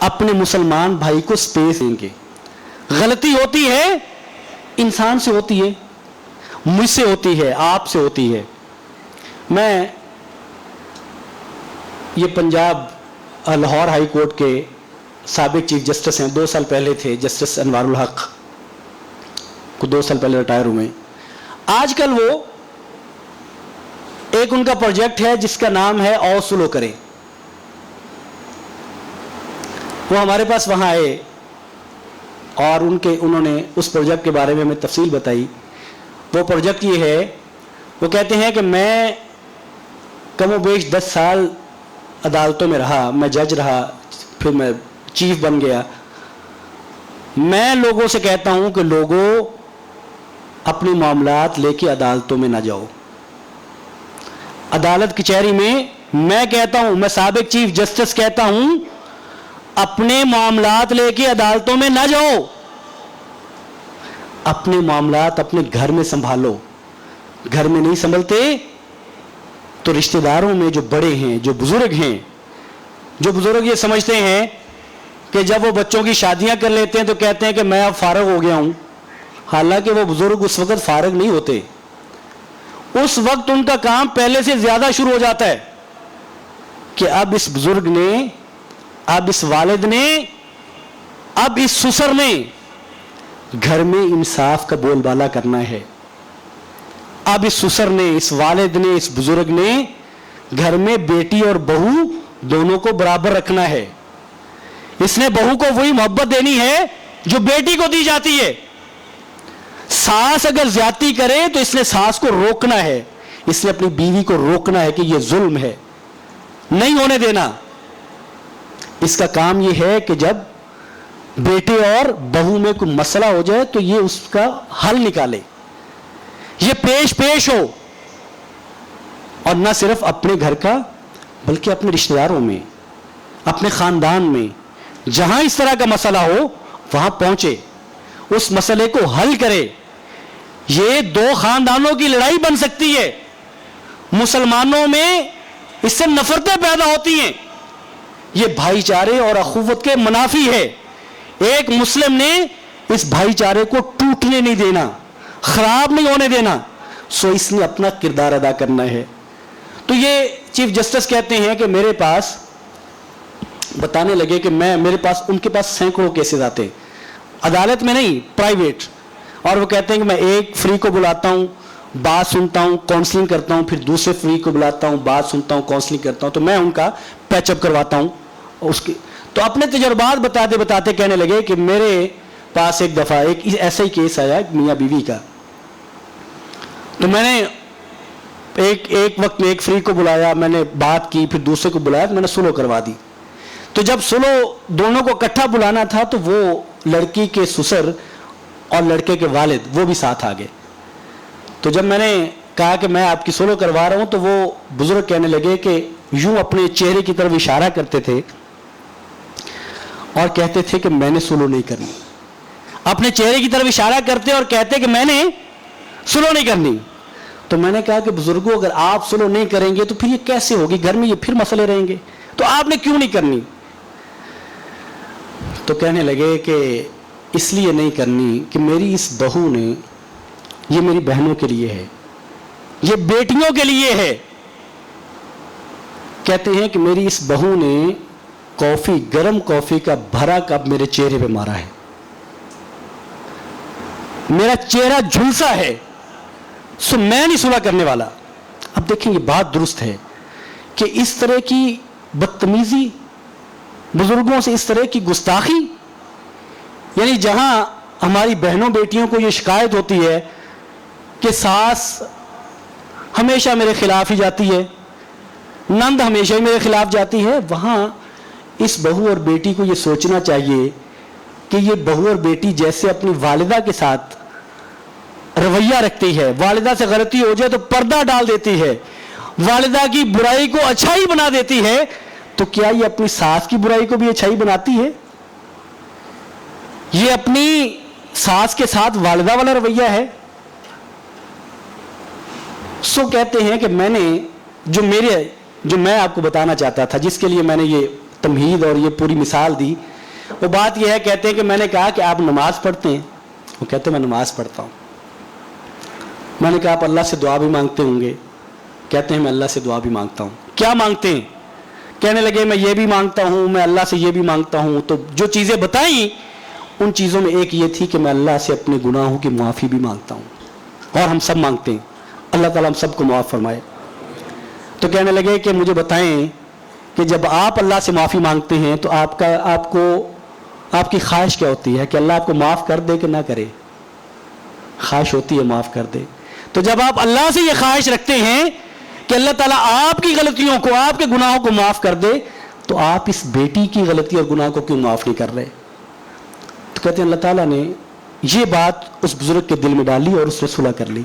اپنے مسلمان بھائی کو سپیس دیں گے. غلطی ہوتی ہے انسان سے ہوتی ہے, مجھ سے ہوتی ہے, آپ سے ہوتی ہے. میں یہ پنجاب لاہور ہائی کورٹ کے سابق چیف جسٹس ہیں, 2 سال پہلے تھے جسٹس انوار الحق, کو 2 سال پہلے ریٹائر ہوئے. آج کل وہ ایک ان کا پروجیکٹ ہے جس کا نام ہے او سلو کریں. وہ ہمارے پاس وہاں آئے اور انہوں نے اس پروجیکٹ کے بارے میں ہمیں تفصیل بتائی. وہ پروجیکٹ یہ ہے, وہ کہتے ہیں کہ میں کم و بیش 10 سال عدالتوں میں رہا, میں جج رہا, پھر میں چیف بن گیا. میں لوگوں سے کہتا ہوں کہ لوگوں اپنے معاملات لے کے عدالتوں میں نہ جاؤ. عدالت کچہری میں کہتا ہوں, میں سابق چیف جسٹس کہتا ہوں, اپنے معاملات لے کے عدالتوں میں نہ جاؤ. اپنے معاملات اپنے گھر میں سنبھالو. گھر میں نہیں سنبھلتے تو رشتہ داروں میں جو بڑے ہیں, جو بزرگ ہیں, جو بزرگ یہ سمجھتے ہیں کہ جب وہ بچوں کی شادیاں کر لیتے ہیں تو کہتے ہیں کہ میں اب فارغ ہو گیا ہوں. حالانکہ وہ بزرگ اس وقت فارغ نہیں ہوتے, اس وقت ان کا کام پہلے سے زیادہ شروع ہو جاتا ہے کہ اب اس بزرگ نے, اب اس والد نے, اب اس سسر نے گھر میں انصاف کا بول بالا کرنا ہے. اب اس سسر نے, اس والد نے, اس بزرگ نے گھر میں بیٹی اور بہو دونوں کو برابر رکھنا ہے. اس نے بہو کو وہی محبت دینی ہے جو بیٹی کو دی جاتی ہے. ساس اگر زیادتی کرے تو اس نے ساس کو روکنا ہے, اس نے اپنی بیوی کو روکنا ہے کہ یہ ظلم ہے, نہیں ہونے دینا. اس کا کام یہ ہے کہ جب بیٹے اور بہو میں کوئی مسئلہ ہو جائے تو یہ اس کا حل نکالے, یہ پیش ہو. اور نہ صرف اپنے گھر کا بلکہ اپنے رشتہ داروں میں, اپنے خاندان میں جہاں اس طرح کا مسئلہ ہو وہاں پہنچے, اس مسئلے کو حل کرے. یہ 2 خاندانوں کی لڑائی بن سکتی ہے. مسلمانوں میں اس سے نفرتیں پیدا ہوتی ہیں. یہ بھائی چارے اور اخوت کے منافی ہے. ایک مسلم نے اس بھائی چارے کو ٹوٹنے نہیں دینا, خراب نہیں ہونے دینا. سو اس نے اپنا کردار ادا کرنا ہے. تو یہ چیف جسٹس کہتے ہیں کہ میرے پاس بتانے لگے کہ میرے پاس ان کے پاس سینکڑوں کیسز آتے ہیں, عدالت میں نہیں, پرائیویٹ. اور وہ کہتے ہیں کہ میں ایک فری کو بلاتا ہوں, بات سنتا ہوں, کاؤنسلنگ کرتا ہوں, پھر دوسرے فری کو بلاتا ہوں, بات سنتا ہوں, کاؤنسلنگ کرتا ہوں. تو میں ان کا پیچ اپ کرواتا ہوں. تو اپنے تجربات بتاتے بتاتے کہنے لگے کہ میرے پاس ایک دفعہ ایک ایسا ہی کیس آیا میاں بیوی کا. تو میں نے ایک وقت میں ایک فری کو بلایا, میں نے بات کی, پھر دوسرے کو بلایا, میں نے سلو کروا دی. تو جب سلو دونوں کو اکٹھا بلانا تھا تو وہ لڑکی کے سسر اور لڑکے کے والد وہ بھی ساتھ آ گئے. تو جب میں نے کہا کہ میں آپ کی سلو کروا رہا ہوں تو وہ بزرگ کہنے لگے کہ یوں اپنے چہرے کی طرف اشارہ کرتے تھے اور کہتے تھے کہ میں نے سلو نہیں کرنی. اپنے چہرے کی طرف اشارہ کرتے اور کہتے کہ میں نے سلو نہیں کرنی. تو میں نے کہا کہ بزرگوں اگر آپ سلو نہیں کریں گے تو پھر یہ کیسے ہوگی, گھر میں یہ پھر مسئلے رہیں گے, تو آپ نے کیوں نہیں کرنی؟ تو کہنے لگے کہ اس لیے نہیں کرنی کہ میری اس بہو نے, یہ میری بہنوں کے لیے ہے, یہ بیٹیوں کے لیے ہے. کہتے ہیں کہ میری اس بہو نے گرم کافی کا بھرا کپ میرے چہرے پہ مارا ہے, میرا چہرہ جھلسا ہے, سو میں نہیں صلح کرنے والا. اب دیکھیں یہ بات درست ہے کہ اس طرح کی بدتمیزی بزرگوں سے, اس طرح کی گستاخی, یعنی جہاں ہماری بہنوں بیٹیوں کو یہ شکایت ہوتی ہے کہ ساس ہمیشہ میرے خلاف ہی جاتی ہے, نند ہمیشہ ہی میرے خلاف جاتی ہے, وہاں اس بہو اور بیٹی کو یہ سوچنا چاہیے کہ یہ بہو اور بیٹی جیسے اپنی والدہ کے ساتھ رویہ رکھتی ہے, والدہ سے غلطی ہو جائے تو پردہ ڈال دیتی ہے, والدہ کی برائی کو اچھائی بنا دیتی ہے, تو کیا یہ اپنی ساس کی برائی کو بھی اچھائی بناتی ہے؟ یہ اپنی ساس کے ساتھ والدہ والا رویہ ہے. سو کہتے ہیں کہ میں نے جو میں آپ کو بتانا چاہتا تھا, جس کے لیے میں نے یہ تمہید اور یہ پوری مثال دی. وہ بات یہ ہے, کہتے ہیں کہ میں نے کہا کہ آپ نماز پڑھتے ہیں؟ وہ کہتے ہیں میں نماز پڑھتا ہوں. میں نے کہا آپ اللہ سے دعا بھی مانگتے ہوں گے؟ کہتے ہیں میں اللہ سے دعا بھی مانگتا ہوں. کیا مانگتے ہیں؟ کہنے لگے میں یہ بھی مانگتا ہوں, میں اللہ سے یہ بھی مانگتا ہوں. تو جو چیزیں بتائیں ان چیزوں میں ایک یہ تھی کہ میں اللہ سے اپنے گناہوں کی معافی بھی مانگتا ہوں, اور ہم سب مانگتے ہیں, اللہ تعالیٰ ہم سب کو معاف فرمائے. تو کہنے لگے کہ مجھے بتائیں کہ جب آپ اللہ سے معافی مانگتے ہیں تو آپ کی خواہش کیا ہوتی ہے, کہ اللہ آپ کو معاف کر دے کہ نہ کرے؟ خواہش ہوتی ہے معاف کر دے. تو جب آپ اللہ سے یہ خواہش رکھتے ہیں کہ اللہ تعالیٰ آپ کی غلطیوں کو, آپ کے گناہوں کو معاف کر دے, تو آپ اس بیٹی کی غلطی اور گناہ کو کیوں معاف نہیں کر رہے؟ تو کہتے ہیں اللہ تعالیٰ نے یہ بات اس بزرگ کے دل میں ڈالی اور اس سے صلح کر لی.